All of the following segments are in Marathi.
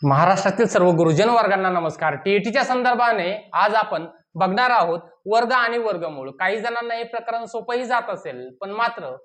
महाराष्ट्रातील सर्व गुरुजन वर्गांना नमस्कार। टीईटीच्या संदर्भाने आज आपण बघणार आहोत वर्ग आणि वर्गमूळ। काही जणांना हे प्रकरण सोपंही जात असेल, पण मात्र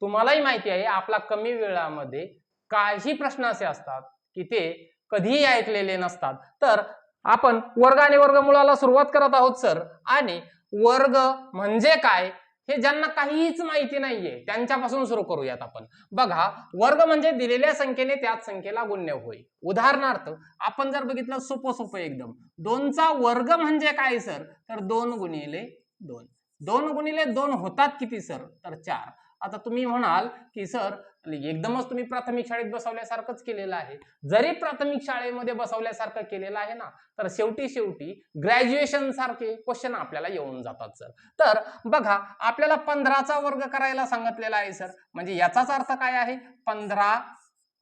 तुम्हालाही माहिती आहे आपला कमी वेळामध्ये काही प्रश्न असे असतात की ते कधीही ऐकलेले नसतात। तर आपण वर्ग आणि वर्गमूळाला सुरुवात करत आहोत सर। आणि वर्ग म्हणजे काय हे ज्यांना काहीच माहिती नाहीये त्यांच्यापासून सुरू करूयात आपण। बघा, वर्ग म्हणजे दिलेल्या संख्येने त्याच संख्येला गुणणे होय। उदाहरणार्थ आपण जर बघितलं सोपं सोपं एकदम, 2चा वर्ग म्हणजे काय सर, तर 2 गुणिले 2। 2 गुणिले 2 होतात किती सर, तर 4। आता तुम्ही म्हणाल की सर एकदमच तुम्ही प्राथमिक शाळेत बसवल्यासारखंच केलेलं आहे। जरी प्राथमिक शाळेमध्ये बसवल्यासारखं केलेलं आहे ना, तर शेवटी शेवटी ग्रॅज्युएशन सारखे क्वेश्चन आपल्याला येऊन जातात सर। तर बघा, आपल्याला 15चा वर्ग करायला सांगितलेला आहे सर, म्हणजे याचाच अर्थ काय आहे, 15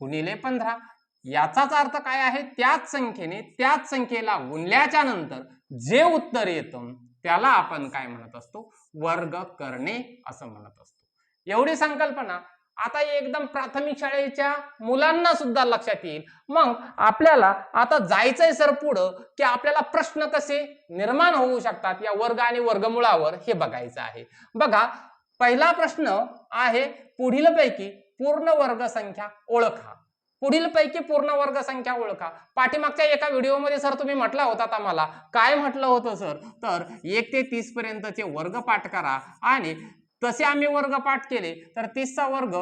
गुणिले 15। याचाच अर्थ काय आहे, त्याच संख्येने त्याच संख्येला गुणल्याच्या नंतर जे उत्तर येतं त्याला आपण काय म्हणत असतो, वर्ग करणे असं म्हणत असतो। एवढी संकल्पना आता एकदम प्राथमिक शाळेच्या मुलांना सुद्धा लक्षात येईल। मग आपल्याला आता जायचंय सर पुढं, की आपल्याला प्रश्न कसे निर्माण होऊ शकतात या वर्ग आणि वर्गमुळावर हे बघायचं आहे। बघा, पहिला प्रश्न आहे, पुढीलपैकी पूर्ण वर्ग संख्या ओळखा। पुढीलपैकी पूर्ण वर्ग संख्या ओळखा। पाठीमागच्या एका व्हिडिओमध्ये सर तुम्ही म्हटला होता आम्हाला, काय म्हटलं होतं सर, तर 1 ते 30 पर्यंतचे वर्ग पाठ करा। आणि तसे आम्ही वर्ग पाठ केले तर 30चा वर्ग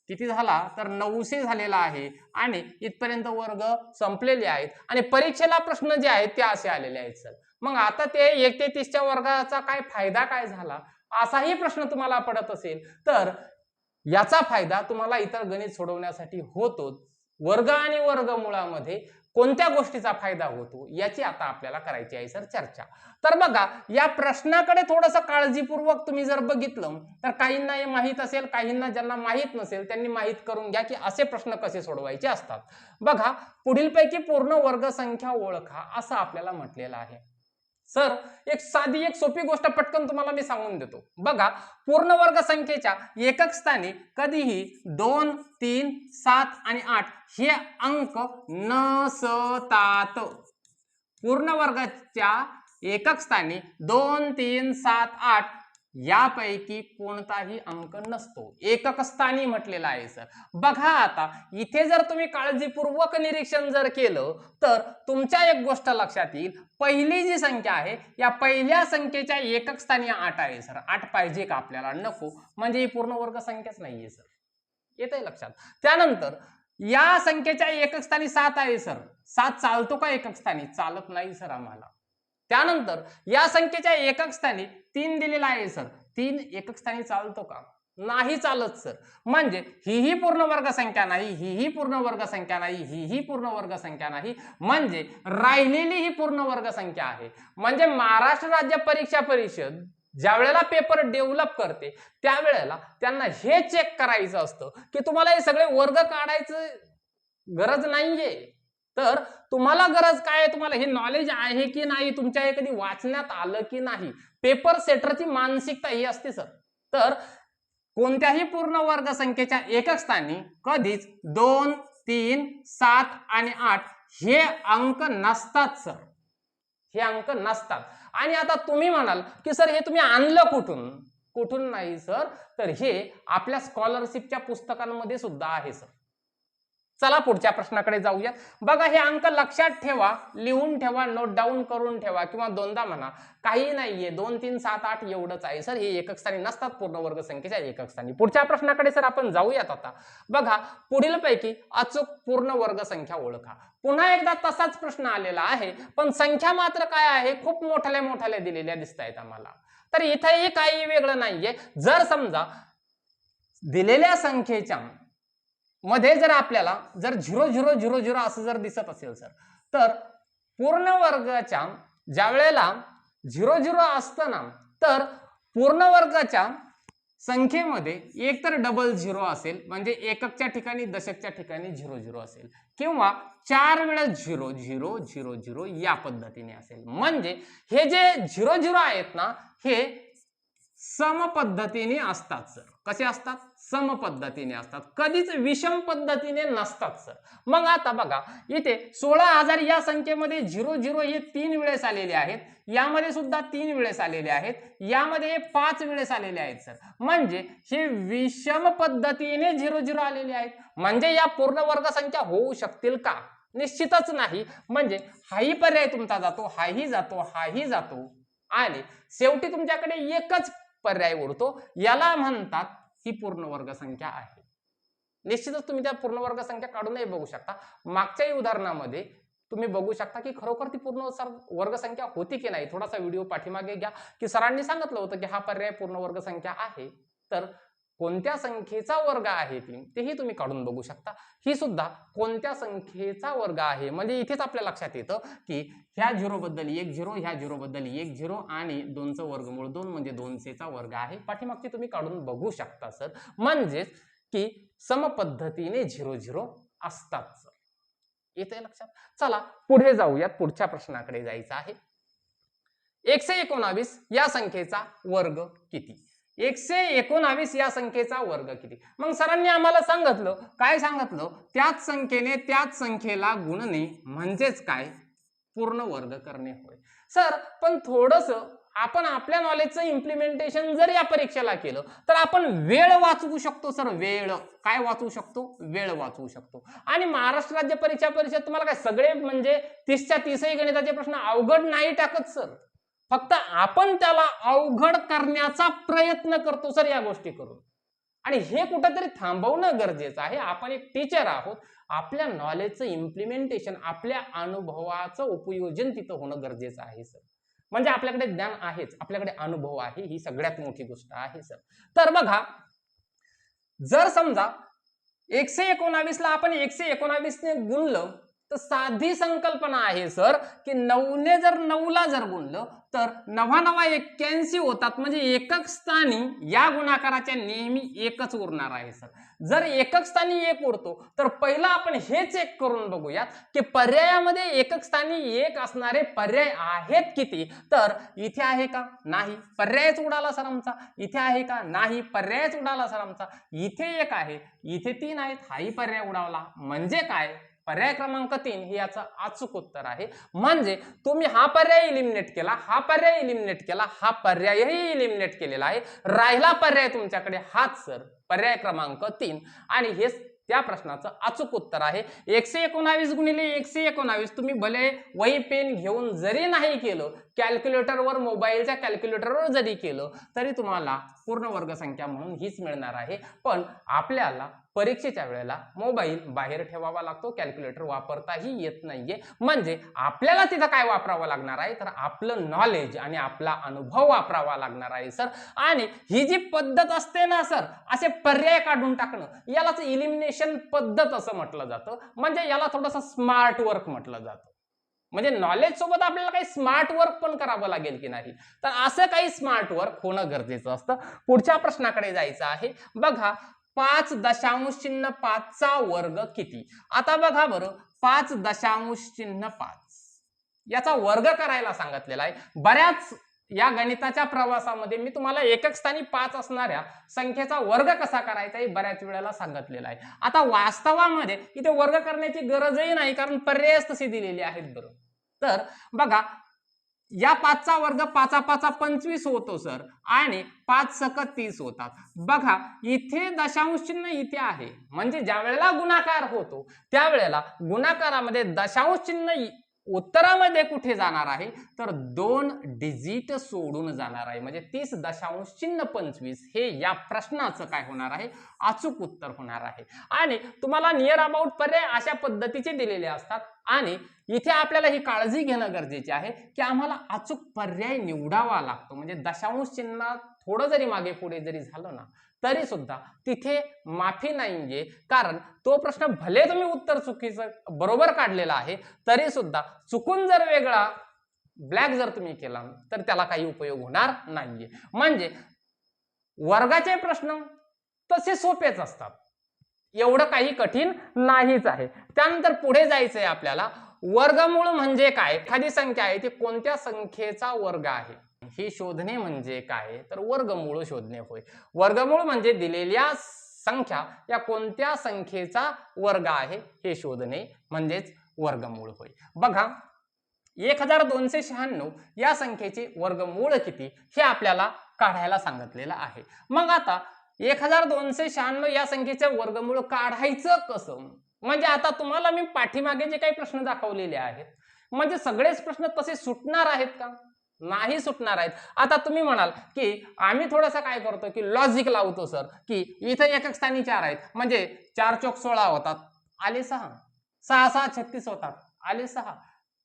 किती झाला, तर 900 झालेला आहे। आणि इथपर्यंत वर्ग संपलेले आहेत आणि परीक्षेला प्रश्न जे आहेत ते असे आलेले आहेत सर। मग आता ते 1 ते 30च्या वर्गाचा काय फायदा काय झाला, असाही प्रश्न तुम्हाला पडत असेल तर याचा फायदा तुम्हाला इतर गणित सोडवण्यासाठी होतोच। वर्ग आणि वर्गमुळामध्ये कोणत्या गोष्टीचा फायदा होतो याची आता आपल्याला करायची आहे सर चर्चा। तर बघा, या प्रश्नाकडे थोडंसं काळजीपूर्वक तुम्ही जर बघितलं तर काहींना हे माहित असेल, काहींना ज्यांना माहित नसेल त्यांनी माहित करून घ्या की असे प्रश्न कसे सोडवायचे असतात। बघा, पुढीलपैकी पूर्ण वर्ग संख्या ओळखा असं आपल्याला म्हटलेलं आहे सर। एक सोपी गोष्ट पटकन तुम्हाला मी सांगून देतो। बघा, पूर्ण वर्ग संख्येच्या एकक स्थानी कधीही 2, 3, 7 आणि 8 हे अंक नसतात। पूर्ण वर्गाच्या एकक स्थानी 2, 3, 7, 8 यापैकी कोणताही अंक नसतो, एकक स्थानी म्हटलेला आहे सर। बघा, आता इथे जर तुम्ही काळजीपूर्वक निरीक्षण जर केलं तर तुमच्या एक गोष्ट लक्षात येईल, पहिली जी संख्या आहे या पहिल्या संख्येच्या एकक स्थानी 8 आहे सर। 8 पाहिजे का आपल्याला, नको, म्हणजे ही पूर्ण वर्ग संख्याच नाहीये सर, येतंय लक्षात। त्यानंतर या संख्येच्या एकक स्थानी 7 आहे सर। 7 चालतो का एकक स्थानी, चालत नाही सर आम्हाला। त्यानंतर या संख्येच्या एकक स्थानी 3 दिलेला आहे सर। 3 एकक स्थानी चालतो का, नाही चालत सर। म्हणजे ही पूर्ण वर्ग संख्या नाही, ही पूर्ण वर्ग संख्या नाही, ही पूर्ण वर्ग संख्या नाही, म्हणजे राहिलेली ही पूर्ण वर्ग संख्या आहे। म्हणजे महाराष्ट्र राज्य परीक्षा परिषद ज्या वेळेला पेपर डेव्हलप करते त्यावेळेला त्यांना हे चेक करायचं असतं की तुम्हाला हे सगळे वर्ग काढायचं गरज नाहीये, तर तुम्हाला गरज काय आहे, तुम्हाला हे नॉलेज आहे की नाही, तुमच्या हे कधी वाचण्यात आलं की नाही। पेपर सेटरची मानसिकता ही असते सर। तर कोणत्याही पूर्ण वर्ग संख्येच्या एकक स्थानी कधीच 2, 3, 7 आणि 8 हे अंक नसतात सर, हे अंक नसतात। आणि आता तुम्ही म्हणाल की सर हे तुम्ही आणलं कुठून, कुठून नाही सर, तर हे आपल्या स्कॉलरशिपच्या पुस्तकांमध्ये सुद्धा आहे सर। चला पुढच्या प्रश्नाकडे जाऊया। बघा, हे अंक लक्षात ठेवा, लिहून ठेवा, नोट डाऊन करून ठेवा किंवा दोनदा म्हणा, काही नाहीये, 2, 3, 7, 8 एवढंच आहे सर, हे एकक स्थानी नसतात पूर्ण वर्ग संख्येच्या एकक स्थानी। पुढच्या प्रश्नाकडे सर आपण जाऊयात आता। बघा, पुढीलपैकी अचूक पूर्ण वर्ग संख्या ओळखा। पुन्हा एकदा तसाच प्रश्न आलेला आहे, पण संख्या मात्र काय आहे, खूप मोठ्या मोठ्या दिलेल्या दिसत आहेत आम्हाला। तर इथेही काही वेगळं नाहीये। जर समजा दिलेल्या संख्येच्या मध्ये जर आपल्याला जर 0 0 0 0 असं जर दिसत असेल सर, तर पूर्ण वर्गाच्या ज्या वेळेला 0 0 असतं ना, तर पूर्ण वर्गाच्या संख्येमध्ये एक तर डबल 0 असेल, म्हणजे एककच्या ठिकाणी दशकच्या ठिकाणी 0 0 असेल, किंवा 4 वेळेस 0 0 0 0 या पद्धतीने असेल। म्हणजे हे जे 0 0 आहेत ना, हे सम पद्धतीने असतात सर. कसे असतात? सम पद्धतीने असतात, कधीच विषम पद्धतीने नसतात सर. मग आता बघा इथे 16,000 या संख्येमध्ये 00 हे 3 वेळेस आलेले आहेत, यामध्ये सुद्धा 3 वेळेस आलेले आहेत, यामध्ये 5 वेळेस आलेले आहेत सर. म्हणजे हे विषम पद्धतीने 00 आलेले आहेत. म्हणजे या पूर्ण वर्ग संख्या होऊ शकतील का? निश्चितच नाही. म्हणजे हाही पर्याय तुमचा जातो, हाही जातो, हाही जातो आणि शेवटी तुमच्याकडे एकच पर्याय उरतो, याला म्हणतात ही पूर्ण वर्ग संख्या आहे. निश्चितच तुम्ही त्या पूर्ण वर्ग संख्या काढूनही बघू शकता. मागच्याही उदाहरणामध्ये तुम्ही बघू शकता की खरोखर ती पूर्ण वर्ग संख्या होती की नाही. थोडासा व्हिडिओ पाठीमागे घ्या की सरांनी सांगितलं होतं की हा पर्याय पूर्ण वर्ग संख्या आहे, तर कोणत्या संख्येचा वर्ग आहे तेही तुम्ही काढून बघू शकता. ही सुद्धा कोणत्या संख्येचा वर्ग आहे, म्हणजे इथेच आपल्या लक्षात येतं की ह्या 0 बद्दल 1 0, ह्या 0 बद्दल 1 0 आणि 2चं वर्गमूळ 2 म्हणजे 200चा वर्ग आहे. पाठीमागची तुम्ही काढून बघू शकता सर. म्हणजेच की सम पद्धतीने 00 असतात सर. येते लक्षात? चला पुढे जाऊयात, पुढच्या प्रश्नाकडे जायचं आहे. 119 या संख्येचा वर्ग किती? 119 या संख्येचा वर्ग किती? मग सरांनी आम्हाला सांगितलं, काय सांगितलं? त्याच संख्येने त्याच संख्येला गुणणे म्हणजेच काय? पूर्ण वर्ग करणे होय. सर पण थोडस आपण आपल्या नॉलेजचं इम्प्लिमेंटेशन जर या परीक्षेला केलं तर आपण वेळ वाचवू शकतो सर. वेळ काय वाचवू शकतो? वेळ वाचवू शकतो. आणि महाराष्ट्र राज्य परीक्षा परिषद तुम्हाला काय सगळे म्हणजे 30च्या 30ही गणिताचे प्रश्न अवघड नाही टाकत सर. फक्त आपण त्याला अवघड करण्याचा प्रयत्न करतो सर या गोष्टी करून. आणि हे कुठेतरी थांबवणं गरजेचं आहे. आपण एक टीचर आहोत, आपल्या नॉलेजचं इम्प्लिमेंटेशन, आपल्या अनुभवाचं उपयोजन तिथं होणं गरजेचं आहे सर. म्हणजे आपल्याकडे ज्ञान आहेच, आपल्याकडे अनुभव आहे, ही सगळ्यात मोठी गोष्ट आहे सर. तर बघा जर समजा 119 ला आपण 119 ने गुणलं तर साधी संकल्पना आहे सर की 9 ने जर 9 ला जर गुणलं तर 9 9 81 होतात. म्हणजे एकक स्थानी या गुणाकाराच्या नेहमी एकच उरणार आहे सर. जर एकक स्थानी एक उरतो तर पहिला आपण हे चेक करून बघूयात की पर्यायामध्ये एकक स्थानी एक असणारे पर्याय आहेत किती. तर इथे आहे का? नाही, पर्यायच उडाला सर आमचा. इथे आहे का? नाही, पर्यायच उडाला सर आमचा. इथे एक आहे, इथे 3 आहेत, हाही पर्याय उडावला. म्हणजे काय? पर्याय क्रमांक 3 हे याचं अचूक उत्तर आहे. म्हणजे तुम्ही हा पर्याय इलिमिनेट केला, हा पर्याय इलिमिनेट केला, हा पर्यायही इलिमिनेट केलेला आहे. राहिला पर्याय तुमच्याकडे हाच सर, पर्याय क्रमांक 3. आणि हे त्या प्रश्नाचं अचूक उत्तर आहे. 119 गुणिले 119 तुम्ही भले वही पेन घेऊन जरी नाही केलं, कॅल्क्युलेटरवर, मोबाईलच्या कॅल्क्युलेटरवर जरी केलं तरी तुम्हाला पूर्ण वर्ग संख्या म्हणून हीच मिळणार आहे. पण आपल्याला परीक्षेच्या वेळेला मोबाईल बाहेर ठेवावा लागतो, कॅल्क्युलेटर वापरताही येत नाहीये. म्हणजे आपल्याला तिथं काय वापरावं लागणार आहे? तर आपलं नॉलेज आणि आपला अनुभव वापरावा लागणार आहे सर. आणि ही जी पद्धत असते ना सर, असे पर्याय काढून टाकणं, यालाच इलिमिनेशन पद्धत असं म्हटलं जातं. म्हणजे याला थोडंसं स्मार्ट वर्क म्हटलं जातं. म्हणजे नॉलेज सोबत आपल्याला काही स्मार्ट वर्क पण करावं लागेल की नाही, तर असं काही स्मार्ट वर्क होणं गरजेचं असतं. पुढच्या प्रश्नाकडे जायचं आहे. बघा 5.5 चा वर्ग किती? आता बघा बरं, 5.5 याचा वर्ग करायला सांगितलेला आहे. बऱ्याच या गणिताच्या प्रवासामध्ये मी तुम्हाला एकक स्थानी 5 असणाऱ्या संख्येचा वर्ग कसा करायचा हे बऱ्याच वेळेला सांगितलेला आहे. आता वास्तवामध्ये इथे वर्ग करण्याची गरजही नाही, कारण पर्यायच तसे दिलेले आहेत. बरं, तर बघा या 5चा वर्ग 5 5 25 होतो सर, आणि 5 सक 30 होतात. बघा इथे दशांश चिन्ह इथे आहे, म्हणजे ज्या वेळेला गुणाकार होतो त्यावेळेला गुणाकारामध्ये दशांश चिन्ह उत्तरामध्ये कुठे जाणार आहे? तर 2 डिजिट सोडून जाणार आहे. म्हणजे 30.25 हे या प्रश्नाचं काय होणार आहे? अचूक उत्तर होणार आहे. आणि तुम्हाला नियर अबाउट पर्याय अशा पद्धतीचे दिलेले असतात. आणि इथे आपल्याला ही काळजी घेणं गरजेचे आहे की आम्हाला अचूक पर्याय निवडावा लागतो. म्हणजे दशांश चिन्ह थोडं जरी मागे पुढे जरी झालं ना तरी सुद्धा तिथे माफी नाहीये, कारण तो प्रश्न भले तुम्ही उत्तर चुकीचं बरोबर काढलेला आहे तरी सुद्धा चुकून जर वेगळा ब्लॅक जर तुम्ही केला तर त्याला काही उपयोग होणार नाहीये. म्हणजे वर्गाचे प्रश्न तसे सोपेच असतात, एवढं काही कठीण नाहीच आहे. त्यानंतर पुढे जायचंय आपल्याला. वर्गमूळ म्हणजे काय? एखादी संख्या आहे ती कोणत्या संख्येचा वर्ग आहे हे शोधणे म्हणजे काय, तर वर्गमूळ शोधणे होय. वर्गमूळ म्हणजे दिलेल्या संख्या या कोणत्या संख्येचा वर्ग आहे हे शोधणे म्हणजेच वर्गमूळ होय. बघा 1296 या संख्येचे वर्गमूळ किती हे आपल्याला काढायला सांगितलेलं आहे. मग आता 1296 या संख्येचे वर्गमूळ काढायचं कसं, म्हणजे आता तुम्हाला मी पाठीमागे जे काही प्रश्न दाखवलेले आहेत म्हणजे सगळेच प्रश्न तसे सुटणार आहेत का, नाही सुटणार आहेत. आता तुम्ही म्हणाल की आम्ही थोडंसं काय करतो की लॉजिक लावतो सर, की इथे एकक स्थानी 4 आहेत म्हणजे 4 चौक 16 होतात, आले 6, 6 6 36 होतात, आले 6,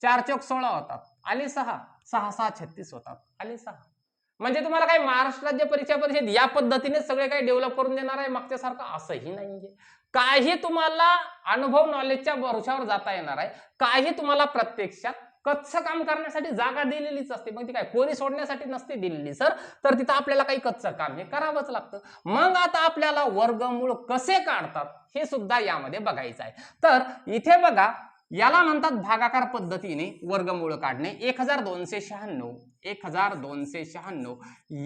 4 चौक 16 होतात, आले 6, 6 6 36 होतात, आले 6. म्हणजे तुम्हाला काय महाराष्ट्र राज्य परीक्षा परिषद या पद्धतीने सगळे काही डेव्हलप करून देणार आहे मागच्यासारखं, असंही नाहीये. काही तुम्हाला अनुभव नॉलेजच्या भरोशावर जाता येणार आहे, काही तुम्हाला प्रत्यक्षात कच्चं काम करण्यासाठी जागा दिलेलीच असते. मग ती काय कोणी सोडण्यासाठी नसते दिलेली सर, तर तिथं आपल्याला काही कच्चं काम हे करावंच लागतं. मग आता आपल्याला वर्गमूळ कसे काढतात हे सुद्धा यामध्ये बघायचं आहे. तर इथे बघा याला म्हणतात भागाकार पद्धतीने वर्गमूळ काढणे. 1296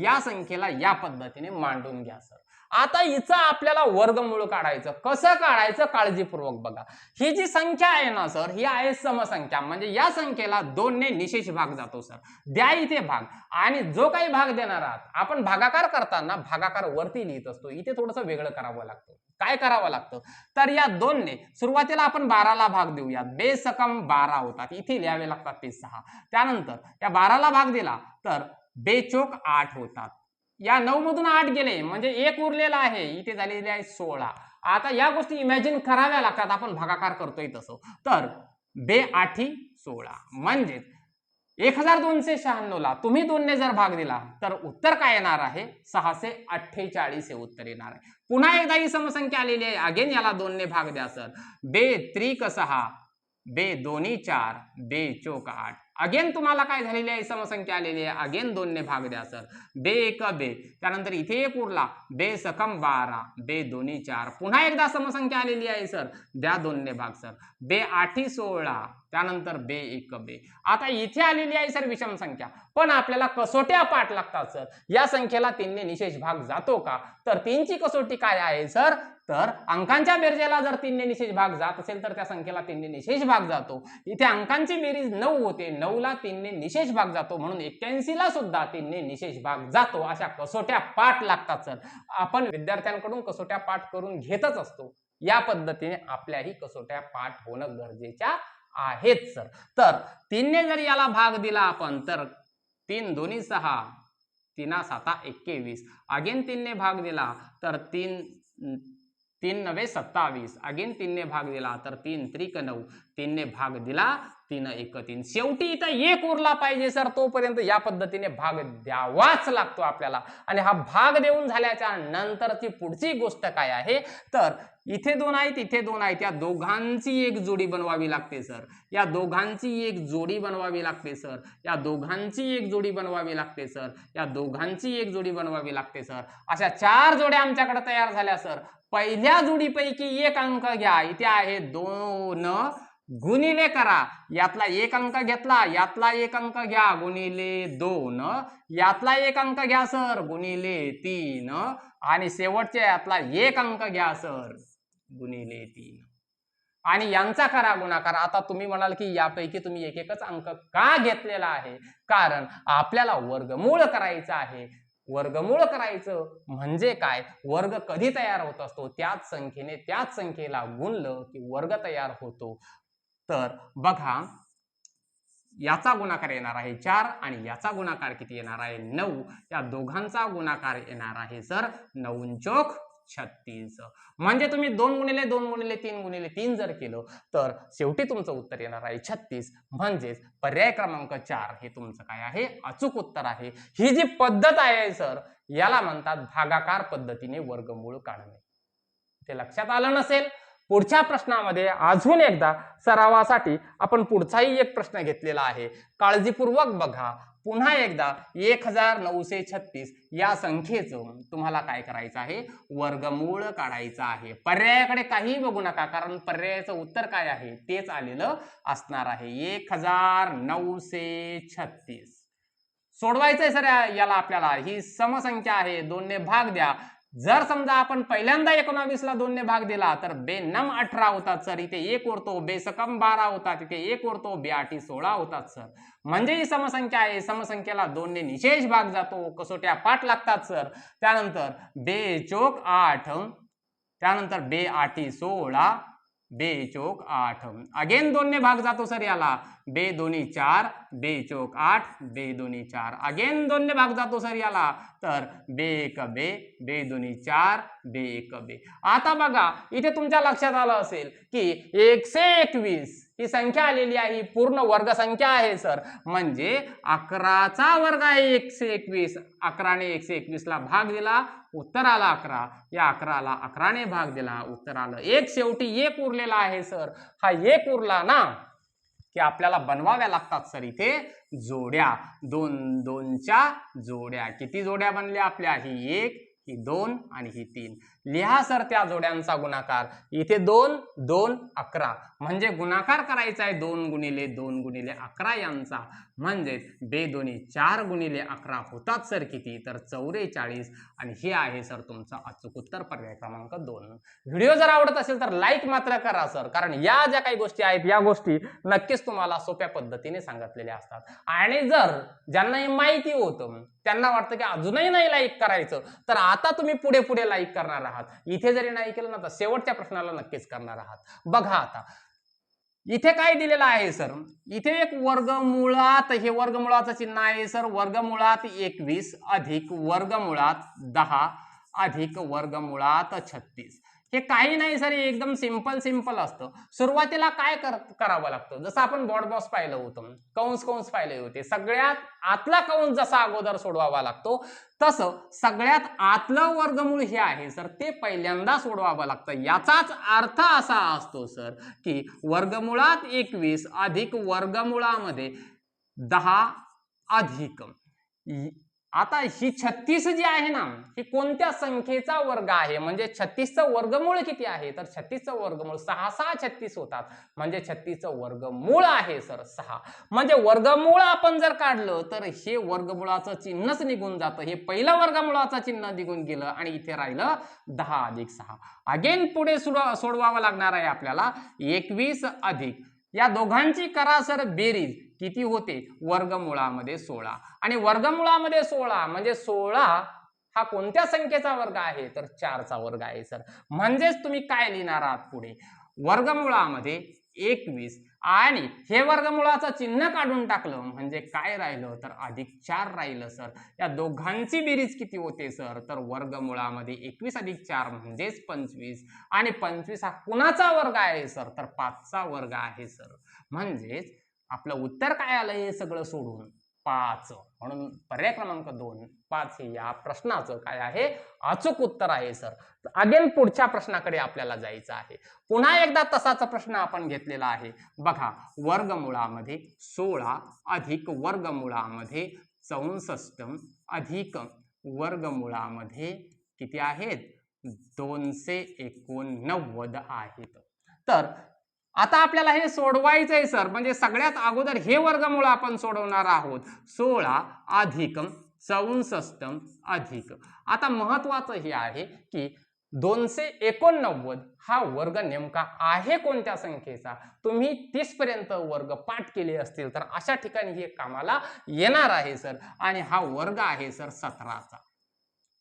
या संख्येला या पद्धतीने मांडून घ्या सर. आता हिचं आपल्याला वर्गमूळ काढायचं, कसं काढायचं काळजीपूर्वक बघा. ही जी संख्या आहे ना सर, ही आहे समसंख्या, म्हणजे या संख्येला 2 ने निशेष भाग जातो सर. द्या इथे भाग आणि जो काही भाग देणार आहात, आपण भागाकार करताना भागाकार वरती लिहित असतो, इथे थोडंसं वेगळं करावं लागतं. काय करावं लागतं, तर या 2 ने सुरुवातीला आपण 12ला भाग देऊयात, बेसकम 12 होतात, इथे लिहावे लागतात ते 6. त्यानंतर या 12ला भाग दिला तर बेचोक 8 होतात. या 9 मधून 8 गेले म्हणजे 1 उरलेला आहे, इथे झालेले आहे 16. आता या गोष्टी इमॅजिन कराव्या लागतात, आपण भागाकार करतोय तसं. तर बे 8 16 म्हणजे 1296 ला तुम्ही 2 ने जर भाग दिला तर उत्तर काय येणार आहे, 648 हे उत्तर येणार आहे. पुन्हा एकदा ही समसंख्या आलेली आहे, अगेन याला 2 ने भाग द्या सर. बे त्रिक 6, बे दोन्ही 4, बे चौक 8. अगेन तुम्हाला काय झालेली आहे, समसंख्या आलेली आहे, अगेन 2 ने भाग द्या सर. बे एक बे, त्यानंतर इथे एक उरला, बे सकम 12, बे दोन्ही 4. पुन्हा एकदा समसंख्या आलेली आहे सर, द्या 2 ने भाग सर. बे 8 16, त्यानंतर बे एक बे. आता इथे आलेली आहे सर विषम संख्या, पण आपल्याला कसोट्या पाठ लागतात सर. या संख्येला 3 ने निशेष भाग जातो का, तर 3 ची कसोटी काय आहे सर, तर अंकांच्या बेरजेला जर 3 ने निशेष भाग जात असेल तर त्या संख्येला 3 ने निशेष भाग जातो. इथे अंकांची बेरीज 9 होते, 9 ला 3 ने निशेष भाग जातो, म्हणून 81 ला सुद्धा 3 ने निशेष भाग जातो. अशा कसोट्या पाठ लागतात सर. आपण विद्यार्थ्यांकडून कसोट्या पाठ करून घेतच असतो, या पद्धतीने आपल्याही कसोट्या पाठ होणं गरजेच्या आहेत सर. तर 3 ने जर याला भाग दिला आपण तर 3 दोन्ही 6, 3 7 21. अगेन 3 ने भाग दिला तर 3 9 27. अगेन 3 ने भाग दिला तर 3 त्रिक 9. 3 ने भाग दिला 3 1 3. शेवटी इथं 1 उरला पाहिजे सर, तोपर्यंत या पद्धतीने भाग द्यावाच लागतो आपल्याला. आणि हा भाग देऊन झाल्याच्या नंतरची पुढची गोष्ट काय आहे, तर इथे 2 आहेत, इथे 2 आहेत, या दोघांची एक जोडी बनवावी लागते सर. या दोघांची एक जोडी बनवावी लागते सर. या दोघांची एक जोडी बनवावी लागते सर. या दोघांची एक जोडी बनवावी लागते सर. अशा 4 जोड्या आमच्याकडे तयार झाल्या सर. पहिल्या जोडीपैकी एक अंक घ्या, इथे आहे 2 गुणिले करा, यातला एक अंक घेतला, यातला एक अंक घ्या गुणिले 2, यातला एक अंक घ्या सर गुणिले 3 आणि शेवटच्या यातला एक अंक घ्या सर गुणिले 3 आणि यांचा करा गुणाकार. आता तुम्ही म्हणाल की यापैकी तुम्ही एक एकच अंक का घेतलेला आहे, कारण आपल्याला वर्गमूळ करायचं आहे. वर्गमूळ करायचं म्हणजे काय, वर्ग कधी तयार होत असतो, त्याच संख्येने त्याच संख्येला गुणलं की वर्ग तयार होतो. तर बघा याचा गुणाकार येणार आहे 4 आणि याचा गुणाकार किती येणार आहे 9. या दोघांचा गुणाकार येणार आहे सर 9 चौक 36. म्हणजे तुम्ही 2 गुणिले 2 गुणिले 3 गुणिले 3 जर केलं तर शेवटी तुमचं उत्तर येणार आहे 36. म्हणजेच पर्याय क्रमांक 4 हे तुमचं काय आहे, अचूक उत्तर आहे. ही जी पद्धत आहे सर, याला म्हणतात भागाकार पद्धतीने वर्गमूळ काढणे. ते लक्षात आलं नसेल, पुढच्या प्रश्नामध्ये अजून एकदा सरावासाठी आपण पुढचाही एक प्रश्न घेतलेला आहे, काळजीपूर्वक बघा. पुन्हा एकदा 1936 या संख्येचं तुम्हाला काय करायचं आहे, वर्गमूळ काढायचं आहे. पर्यायाकडे काही बघू नका, कारण पर्यायाचं उत्तर काय आहे तेच आलेलं असणार आहे. 1936 सोडवायचंय सर याला आपल्याला, ही समसंख्या आहे, 2 ने भाग द्या. जर समजा आपण पहिल्यांदा 19 ला 2 ने भाग दिला तर बेनम 18 होतात सर, इथे 1 उरतो, बेसकम 12 होतात, इथे 1 उरतो, बेआठी 16 होतात सर. म्हणजे ही समसंख्या आहे, समसंख्येला 2 ने निशेष भाग जातो, कसोट्या पाठ लागतात सर. त्यानंतर बेचोक 8, त्यानंतर बेआठी 16, बेचोक 8, अगेन 2 ने भाग जातो सर याला, बे दोन्ही 4, बेचोक 8, बे दोन्ही 4, अगेन 2 ने भाग जातो सर याला, तर बे एक बे, बे दोन्ही 4, बे एक बे. आता बघा इथे तुमच्या लक्षात आलं असेल की 121 ही संख्या आलेली आहे, ही पूर्ण वर्ग संख्या आहे सर. म्हणजे 11चा वर्ग आहे 121. 11ने 121 ला भाग दिला, उत्तर आला 11. या 11ला 11ने भाग दिला, उत्तर आलं 1. शेवटी 1 उरलेला आहे सर. हा 1 उरला ना की आपल्याला बनवाव्या लागतात सर इथे जोड्या, 2 2च्या जोड्या. किती जोड्या बनल्या आपल्या? ही 1, ही 2 आणि ही 3. लिहा सर त्या जोड्यांचा गुणाकार. इथे 2 2 11, म्हणजे गुणाकार करायचा आहे 2 गुणिले 2 गुणिले 11 यांचा. म्हणजे बे दोन्ही 4 गुणिले 11 होतात सर किती? तर 44. आणि हे आहे सर तुमचं अचूक उत्तर, पर्याय क्रमांक 2. व्हिडिओ जर आवडत असेल तर लाईक मात्र करा सर, कारण या ज्या काही गोष्टी आहेत या गोष्टी नक्कीच तुम्हाला सोप्या पद्धतीने सांगितलेल्या असतात. आणि जर ज्यांना हे माहिती होतं त्यांना वाटतं की अजूनही नाही लाईक करायचं, तर आता तुम्ही पुढे पुढे लाईक करणार आहात. इथे जरी नाही केलं ना तर शेवटच्या प्रश्नाला नक्कीच करणार आहात. बघा आता इथे काय दिलेलं आहे सर, इथे एक वर्गमुळात, हे वर्गमुळाचं चिन्ह आहे सर, वर्गमुळात 21 अधिक वर्गमुळात 10 अधिक वर्गमुळात 36. हे काही नाही सर, एकदम सिंपल असतं. सुरुवातीला काय करावं लागतं, जसं आपण बॉड बॉस पाहिलं होतं, कंस पाहिले होते, सगळ्यात आतला कंस जसा अगोदर सोडवावा लागतो तसं सगळ्यात आतलं वर्गमूळ हे आहे सर, ते पहिल्यांदा सोडवावं लागतं. याचाच अर्थ असा असतो सर की वर्गमुळात 21 अधिक वर्गमुळामध्ये 10 अधिक, आता ही 36 जी आहे ना, ही कोणत्या संख्येचा वर्ग आहे? म्हणजे 36चं वर्गमूळ किती आहे? तर 36चं वर्गमूळ 6 6 36 होतात. म्हणजे 36चं वर्गमूळ आहे सर 6. म्हणजे वर्गमूळ आपण जर काढलं तर हे वर्गमुळाचं चिन्हच निघून जातं. हे पहिलं वर्गमुळाचं चिन्ह निघून गेलं आणि इथे राहिलं 10 अधिक 6. अगेन पुढे सोडवावं लागणार आहे आपल्याला. 21 अधिक, या दोघांची करा सर बेरीज, किती होते? वर्गमुळामध्ये 16. आणि वर्गमुळामध्ये 16 म्हणजे 16 हा कोणत्या संख्येचा वर्ग आहे? तर 4चा वर्ग आहे सर. म्हणजेच तुम्ही काय लिहिणार आहात पुढे? वर्गमुळामध्ये 21 आणि हे वर्गमुळाचं चिन्ह काढून टाकलं म्हणजे काय राहिलं? तर अधिक 4 राहिलं सर. या दोघांची बेरीज किती होते सर? तर वर्गमुळामध्ये 21 अधिक 4 म्हणजेच 25. आणि 25 हा कुणाचा वर्ग आहे सर? तर 5चा वर्ग आहे सर. म्हणजेच आपलं उत्तर काय आलं हे सगळं सोडून? 5. म्हणून पर्याय क्रमांक 2 5 हे या प्रश्नाचं काय आहे? अचूक उत्तर आहे सर. अगेन पुढच्या प्रश्नाकडे आपल्याला जायचं आहे. पुन्हा एकदा तसाच प्रश्न आपण घेतलेला आहे. बघा, वर्गमुळामध्ये 16 अधिक वर्गमुळामध्ये 64 अधिक वर्गमुळामध्ये किती आहेत? 289 आहेत. तर आता आपल्याला हे सोडवायचंय सर, म्हणजे सगळ्यात अगोदर हे वर्गमूळ आपण सोडवणार आहोत. 16 अधिक 64 अधिक, आता महत्वाचं हे आहे की 289 हा वर्ग नेमका आहे कोणत्या संख्येचा? तुम्ही 30 पर्यंत वर्ग पाठ केले असतील तर अशा ठिकाणी हे कामाला येणार आहे सर. आणि हा वर्ग आहे सर 17चा.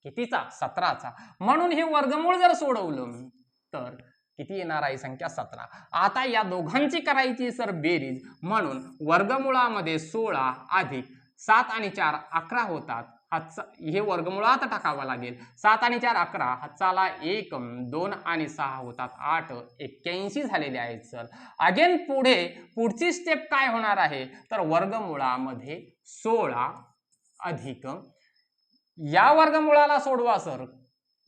कितीचा? 17चा. म्हणून हे वर्गमूळ जर सोडवलं तर किती येणार आहे? संख्या 17. आता या दोघांची करायची सर बेरीज, म्हणून वर्गमुळामध्ये 16 अधिक 7 आणि 4 11 होतात. हे वर्गमुळात टाकावं लागेल. 7 आणि 4 11, हातचाला 1 2 आणि 6 होतात 8, 81 झालेले आहेत सर. अगेन पुढची स्टेप काय होणार आहे? तर वर्गमुळामध्ये 16 अधिक, या वर्गमुळाला सोडवा सर,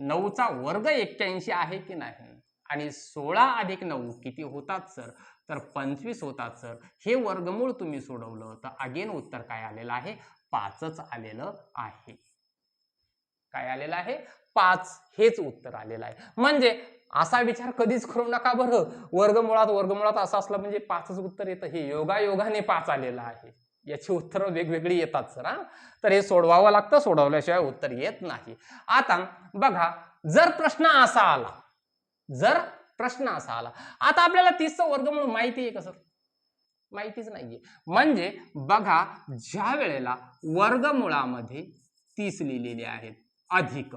9चा वर्ग 81 आहे की नाही? आणि 16 अधिक 9 किती होतात सर? तर 25 होतात सर. हे वर्गमूळ तुम्ही सोडवलं तर अगेन उत्तर काय आलेलं आहे? 5च आलेलं आहे. काय आलेलं आहे? 5 हेच उत्तर आलेलं आहे. म्हणजे असा विचार कधीच करू नका बरं, वर्गमुळात असं असलं म्हणजे 5च उत्तर येतं. हे योगायोगाने 5 आलेलं आहे. याची उत्तरं वेगवेगळी येतात सर हा. तर हे सोडवावं लागतं, सोडवल्याशिवाय उत्तर येत नाही. आता बघा, जर प्रश्न असा आला, आता आपल्याला 30चं वर्गमूळ माहिती आहे का सर? माहितीच नाहीये. म्हणजे बघा, ज्या वेळेला वर्गमुळामध्ये 30 लिहिलेले आहेत अधिक,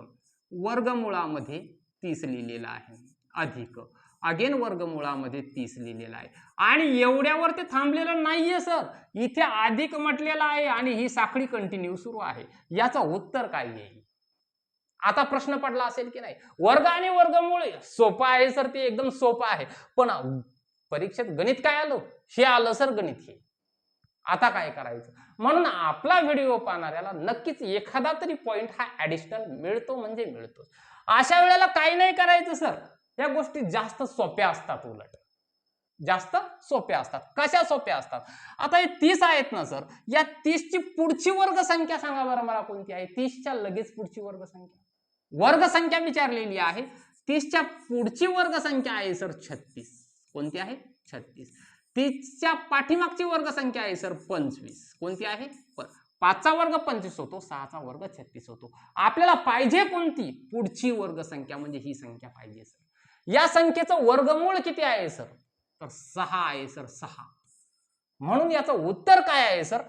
वर्गमुळामध्ये 30 लिहिलेला आहे अधिक, अगेन वर्गमुळामध्ये 30 लिहिलेला आहे आणि एवढ्यावर ते थांबलेलं नाहीये सर. इथे अधिक म्हटलेलं आहे आणि ही साखळी कंटिन्यू सुरू आहे. याचं उत्तर काय येईल? आता प्रश्न पडला असेल की नाही, वर्ग आणि वर्गमूळ सोपं आहे सर, ते एकदम सोपं आहे. पण परीक्षेत गणित काय आलं? हे आलं सर गणित हे. आता काय करायचं? म्हणून आपला व्हिडिओ पाहणाऱ्याला नक्कीच एखादा तरी पॉइंट हा ऍडिशनल मिळतो म्हणजे मिळतो. अशा वेळेला काही नाही करायचं सर, या गोष्टी जास्त सोप्या असतात, उलट जास्त सोप्या असतात. कशा सोप्या असतात? आता हे 30 आहेत ना सर, या 30ची पुढची वर्गसंख्या सांगा बरं मला, कोणती आहे? 30च्या लगेच पुढची वर्गसंख्या विचारलेली आहे. 30च्या पुढची वर्गसंख्या आहे सर 36. कोणती आहे? 36. 30च्या पाठीमागची वर्गसंख्या आहे सर 25. कोणती आहे? 5चा वर्ग 25 होतो, 6चा वर्ग 36 होतो. आपल्याला पाहिजे कोणती? पुढची वर्गसंख्या, म्हणजे ही संख्या पाहिजे सर. या संख्येचं वर्गमूळ किती आहे सर? तर 6 आहे सर, 6. म्हणून याचं उत्तर काय आहे सर?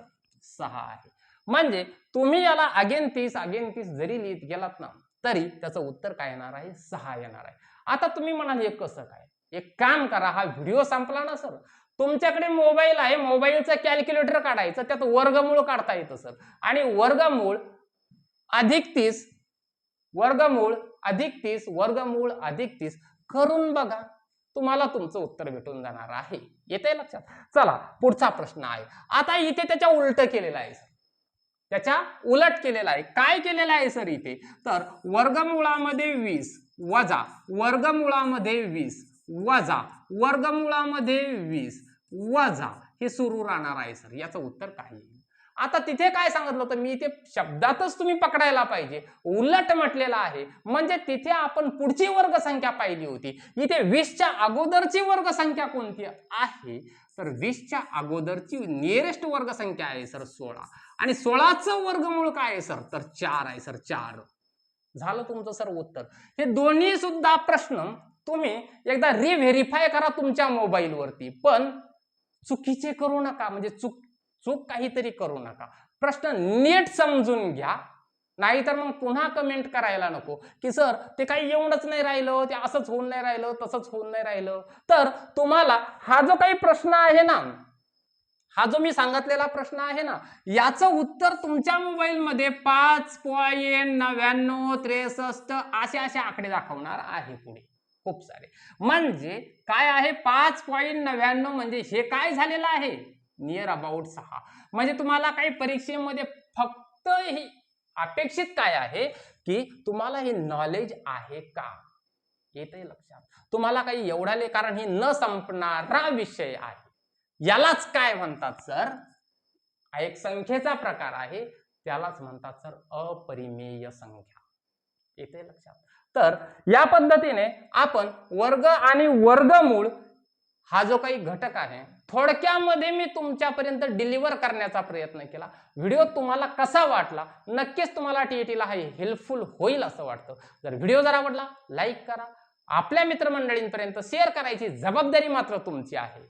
6 आहे. म्हणजे तुम्ही याला अगेन 30 जरी लिहित गेलात ना, तरी त्याचं उत्तर काय येणार आहे? 6 येणार आहे. आता तुम्ही म्हणाल हे कसं काय? एक काम करा, हा व्हिडिओ संपला ना सर, तुमच्याकडे मोबाईल आहे, मोबाईलचा कॅल्क्युलेटर काढायचं, त्यात वर्गमूळ काढता येतं सर. आणि वर्गमूळ अधिक 30 करून बघा, तुम्हाला तुमचं उत्तर भेटून जाणार आहे. येतंय लक्षात? चला पुढचा प्रश्न आहे. आता इथे त्याच्या उलट केलेला आहे सर, त्याच्या उलट केलेला आहे. काय केलेलं आहे सर इथे? तर वर्गमुळामध्ये 20 वजा वर्गमुळामध्ये 20 वजा वर्गमुळामध्ये 20 वजा हे सुरू राहणार आहे सर. याचं उत्तर काय येईल? आता तिथे काय सांगितलं होतं मी, इथे शब्दातच तुम्ही पकडायला पाहिजे, उलट म्हटलेलं आहे. म्हणजे तिथे आपण पुढची वर्गसंख्या पाहिली होती. इथे 20च्या अगोदरची वर्गसंख्या कोणती आहे? तर 20च्या अगोदरची नियरेस्ट वर्गसंख्या आहे सर 16. आणि 16चं वर्गमूळ काय आहे सर? तर 4 आहे सर, 4. झालं तुमचं सर उत्तर. हे दोन्ही सुद्धा प्रश्न तुम्ही एकदा रिव्हेरिफाय करा तुमच्या मोबाईलवरती, पण चुकीचे करू नका, म्हणजे चूक काहीतरी करू नका. प्रश्न नीट समजून घ्या, नाहीतर मग पुन्हा कमेंट करायला नको की सर ते काही येऊनच नाही राहिलं, ते असंच होऊन नाही राहिलं, तसंच होऊन नाही राहिलं. तर तुम्हाला हा जो काही प्रश्न आहे ना, हा जो मी सांगितलेला प्रश्न आहे ना, याचं उत्तर तुमच्या मोबाईलमध्ये 5.9963 असे आकडे दाखवणार आहे पुढे खूप सारे. म्हणजे काय आहे 5.99, म्हणजे हे काय झालेलं आहे? Near about 6. म्हणजे तुम्हाला काही परीक्षेमध्ये फक्त ही अपेक्षित काय आहे की तुम्हाला हे नॉलेज आहे का? येतंय लक्षात? तुम्हाला काही एवढा, कारण हे न संपणारा विषय आहे. यालाच काय म्हणतात सर? एक संख्येचा प्रकार आहे, त्यालाच म्हणतात सर अपरिमेय संख्या. येतंय लक्षात? तर या पद्धतीने आपण वर्ग आणि वर्गमूळ हा जो काही घटक आहे, थोडक्यामध्ये मी तुमच्यापर्यंत डिलिव्हर करण्याचा प्रयत्न केला. व्हिडिओ तुम्हाला कसा वाटला? नक्कीच तुम्हाला टीईटीला हा हेल्पफुल होईल असं वाटतं. जर व्हिडिओ आवडला, लाईक करा, आपल्या मित्रमंडळींपर्यंत शेअर करायची जबाबदारी मात्र तुमची आहे.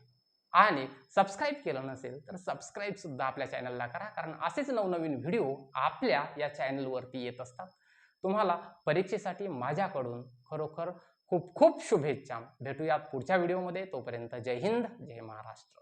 आणि सबस्क्राईब केलं नसेल तर सबस्क्राईब सुद्धा आपल्या चॅनलला करा, कारण असेच नवनवीन व्हिडिओ आपल्या या चॅनलवरती येत असतात. तुम्हाला परीक्षेसाठी माझ्याकडून खरोखर खूप खूप शुभेच्छा. भेटूयात पुढच्या व्हिडिओमध्ये. तोपर्यंत जय हिंद, जय महाराष्ट्र.